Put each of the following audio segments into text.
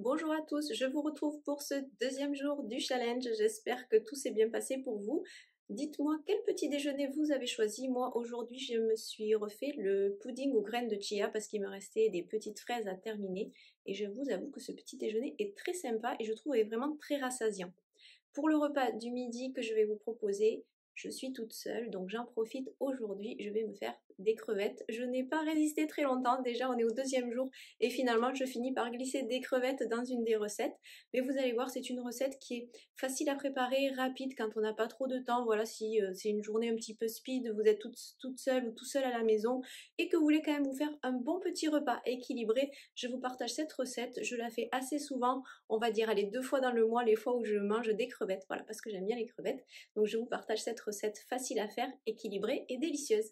Bonjour à tous, je vous retrouve pour ce deuxième jour du challenge. J'espère que tout s'est bien passé pour vous. Dites-moi quel petit déjeuner vous avez choisi. Moi aujourd'hui je me suis refait le pudding aux graines de chia parce qu'il me restait des petites fraises à terminer. Et je vous avoue que ce petit déjeuner est très sympa et je trouve vraiment très rassasiant. Pour le repas du midi que je vais vous proposer, je suis toute seule, donc j'en profite aujourd'hui, je vais me faire des crevettes. Je n'ai pas résisté très longtemps, déjà on est au deuxième jour et finalement je finis par glisser des crevettes dans une des recettes. Mais vous allez voir, c'est une recette qui est facile à préparer, rapide quand on n'a pas trop de temps. Voilà, si c'est une journée un petit peu speed, vous êtes toute seule ou tout seul à la maison et que vous voulez quand même vous faire un bon petit repas équilibré, je vous partage cette recette. Je la fais assez souvent, on va dire allez 2 fois dans le mois, les fois où je mange des crevettes, voilà, parce que j'aime bien les crevettes. Donc je vous partage cette recette facile à faire, équilibrée et délicieuse.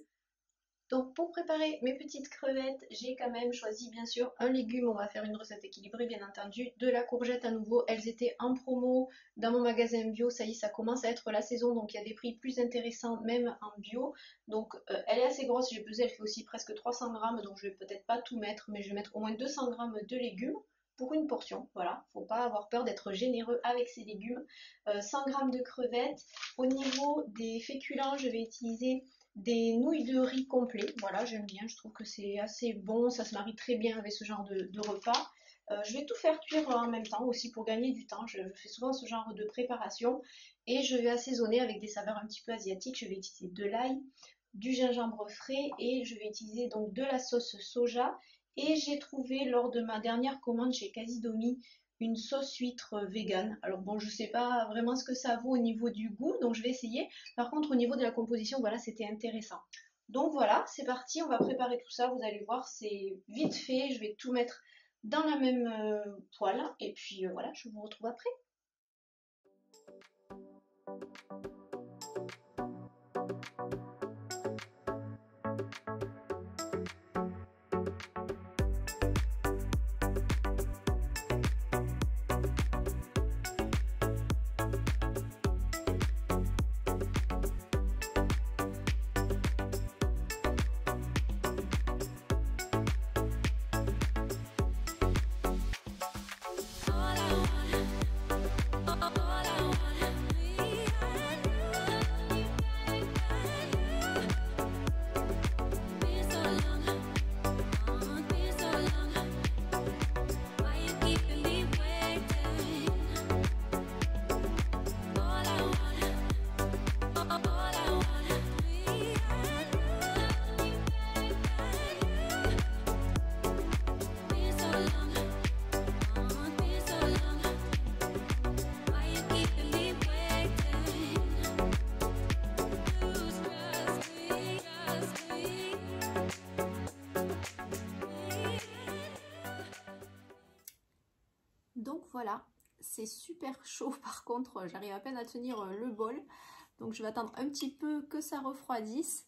Donc pour préparer mes petites crevettes, j'ai quand même choisi bien sûr un légume, on va faire une recette équilibrée bien entendu, de la courgette à nouveau, elles étaient en promo dans mon magasin bio, ça y est ça commence à être la saison donc il y a des prix plus intéressants même en bio, donc elle est assez grosse, j'ai pesé, elle fait aussi presque 300 grammes donc je vais peut-être pas tout mettre mais je vais mettre au moins 200 grammes de légumes pour une portion, voilà, faut pas avoir peur d'être généreux avec ces légumes, 100 grammes de crevettes, au niveau des féculents je vais utiliser des nouilles de riz complet, voilà j'aime bien, je trouve que c'est assez bon, ça se marie très bien avec ce genre de repas. Je vais tout faire cuire en même temps aussi pour gagner du temps, je fais souvent ce genre de préparation et je vais assaisonner avec des saveurs un petit peu asiatiques, je vais utiliser de l'ail, du gingembre frais et je vais utiliser donc de la sauce soja et j'ai trouvé lors de ma dernière commande chez Casidomi une sauce huître vegan. Alors bon, je sais pas vraiment ce que ça vaut au niveau du goût, donc je vais essayer. Par contre, au niveau de la composition, voilà, c'était intéressant. Donc voilà, c'est parti, on va préparer tout ça. Vous allez voir, c'est vite fait. Je vais tout mettre dans la même poêle. Et puis voilà, je vous retrouve après. Donc voilà, c'est super chaud par contre, j'arrive à peine à tenir le bol. Donc je vais attendre un petit peu que ça refroidisse.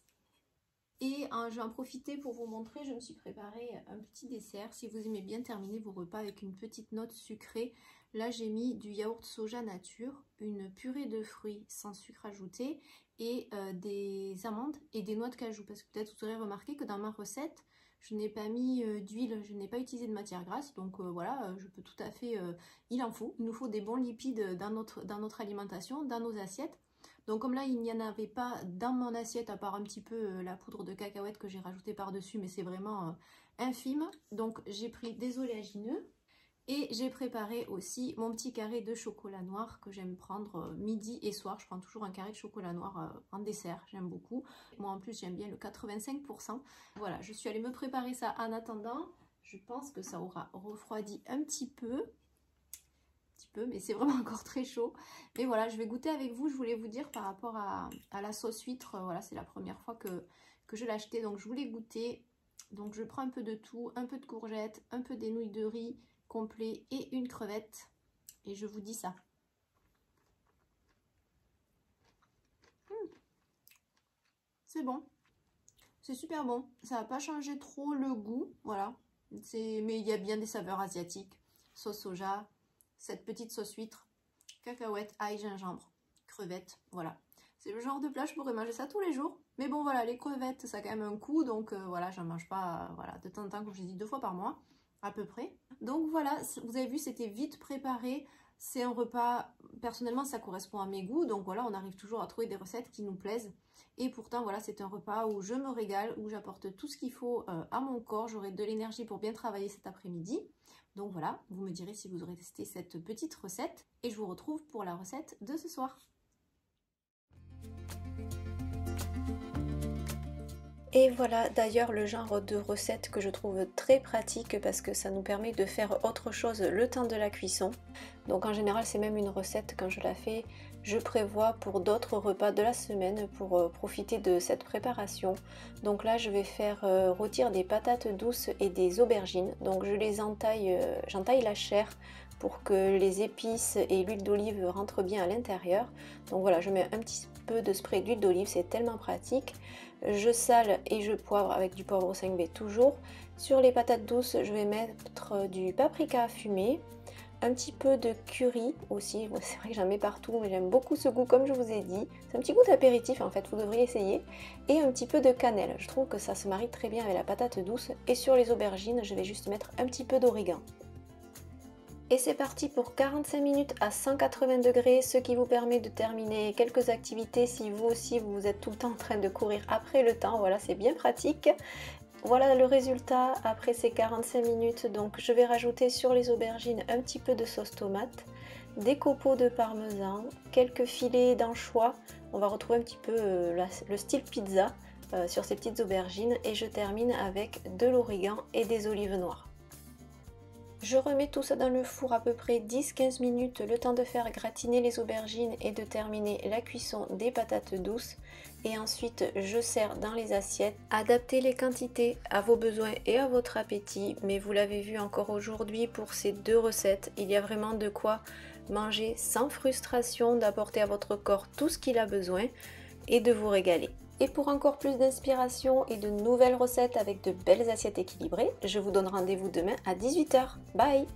Et je vais en profiter pour vous montrer, je me suis préparé un petit dessert. Si vous aimez bien terminer vos repas avec une petite note sucrée, là j'ai mis du yaourt soja nature, une purée de fruits sans sucre ajouté et des amandes et des noix de cajou. Parce que peut-être vous aurez remarqué que dans ma recette, je n'ai pas mis d'huile, je n'ai pas utilisé de matière grasse. Donc voilà, je peux tout à fait, il en faut. Il nous faut des bons lipides dans notre alimentation, dans nos assiettes. Donc comme là il n'y en avait pas dans mon assiette à part un petit peu la poudre de cacahuète que j'ai rajouté par dessus mais c'est vraiment infime, donc j'ai pris des oléagineux et j'ai préparé aussi mon petit carré de chocolat noir que j'aime prendre midi et soir. Je prends toujours un carré de chocolat noir en dessert, j'aime beaucoup. Moi en plus j'aime bien le 85%. Voilà, je suis allée me préparer ça en attendant. Je pense que ça aura refroidi un petit peu, mais c'est vraiment encore très chaud. Mais voilà, je vais goûter avec vous. Je voulais vous dire par rapport à la sauce huître, voilà, c'est la première fois que je l'ai acheté, donc je voulais goûter. Donc je prends un peu de tout, un peu de courgettes, un peu des nouilles de riz complet et une crevette. Et je vous dis ça. C'est bon. C'est super bon. Ça va pas changer trop le goût, voilà. Mais il y a bien des saveurs asiatiques. Sauce soja, cette petite sauce huître, cacahuètes, ail, gingembre, crevettes, voilà. C'est le genre de plat, je pourrais manger ça tous les jours. Mais bon, voilà, les crevettes, ça a quand même un coût, donc voilà, j'en mange pas, voilà, de temps en temps, comme je dis, 2 fois par mois, à peu près. Donc voilà, vous avez vu, c'était vite préparé. C'est un repas, personnellement, ça correspond à mes goûts. Donc voilà, on arrive toujours à trouver des recettes qui nous plaisent. Et pourtant, voilà, c'est un repas où je me régale, où j'apporte tout ce qu'il faut à mon corps. J'aurai de l'énergie pour bien travailler cet après-midi. Donc voilà, vous me direz si vous aurez testé cette petite recette. Et je vous retrouve pour la recette de ce soir. Et voilà d'ailleurs le genre de recette que je trouve très pratique parce que ça nous permet de faire autre chose le temps de la cuisson. Donc en général c'est même une recette, quand je la fais, je prévois pour d'autres repas de la semaine pour profiter de cette préparation. Donc là je vais faire rôtir des patates douces et des aubergines. Donc je les entaille, j'entaille la chair pour que les épices et l'huile d'olive rentrent bien à l'intérieur. Donc voilà, je mets un petit peu de spray d'huile d'olive, c'est tellement pratique. Je sale et je poivre avec du poivre 5B toujours. Sur les patates douces, je vais mettre du paprika fumé, un petit peu de curry aussi. C'est vrai que j'en mets partout, mais j'aime beaucoup ce goût comme je vous ai dit. C'est un petit goût d'apéritif en fait, vous devriez essayer. Et un petit peu de cannelle. Je trouve que ça se marie très bien avec la patate douce. Et sur les aubergines, je vais juste mettre un petit peu d'origan. Et c'est parti pour 45 minutes à 180 degrés, ce qui vous permet de terminer quelques activités si vous aussi vous êtes tout le temps en train de courir après le temps. Voilà, c'est bien pratique. Voilà le résultat après ces 45 minutes. Donc je vais rajouter sur les aubergines un petit peu de sauce tomate, des copeaux de parmesan, quelques filets d'anchois. On va retrouver un petit peu le style pizza sur ces petites aubergines. Et je termine avec de l'origan et des olives noires. Je remets tout ça dans le four à peu près 10-15 minutes, le temps de faire gratiner les aubergines et de terminer la cuisson des patates douces. Et ensuite, je sers dans les assiettes. Adaptez les quantités à vos besoins et à votre appétit. Mais vous l'avez vu encore aujourd'hui pour ces deux recettes, il y a vraiment de quoi manger sans frustration, d'apporter à votre corps tout ce qu'il a besoin et de vous régaler. Et pour encore plus d'inspiration et de nouvelles recettes avec de belles assiettes équilibrées, je vous donne rendez-vous demain à 18 h. Bye!